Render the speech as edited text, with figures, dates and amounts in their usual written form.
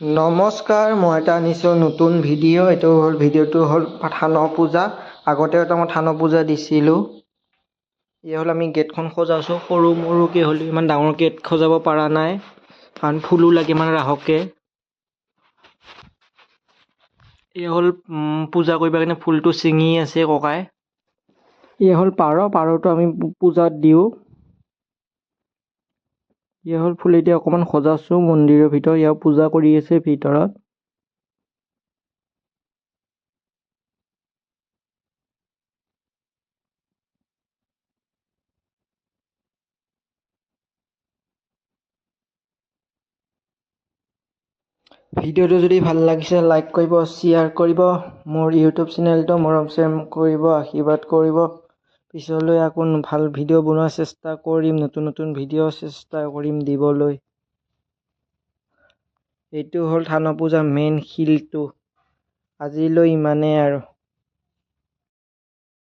নমস্কাৰ, মই এটা আনিছোঁ নতুন ভিডিঅ'। ভিডিঅ'টো হ'ল থান পূজা। আগতে এটা মই থান পূজা দিছিলোঁ। হ'ল আমি গেটখন সজাইছোঁ, সৰু মৰুকৈ হ'লেও ইমান ডাঙৰ গেট সজাব পৰা নাই, কাৰণ ফুলো লাগে ইমান ৰাহকৈ। হ'ল পূজা কৰিব কাৰণে ফুলটো ছিঙি আছে ককাই। হ'ল পাৰটো আমি পূজাত দিওঁ। হ'ল ফুলেদি অকণমান সজাইছোঁ মন্দিৰৰ ভিতৰত, ইয়াৰ পূজা কৰি আছে ভিতৰত। ভিডিঅ'টো যদি ভাল লাগিছে লাইক কৰিব, শ্বেয়াৰ কৰিব। মোৰ ইউটিউব চেনেলটো মৰম চেনেহ কৰিব, আশীৰ্বাদ কৰিব। পিছলৈ আকৌ ভাল ভিডিঅ' বনোৱাৰ চেষ্টা কৰিম, নতুন ভিডিঅ' চেষ্টা কৰিম দিবলৈ। এইটো হ'ল থান পূজাৰ মেইন শিলটো। আজিলৈ ইমানেই আৰু।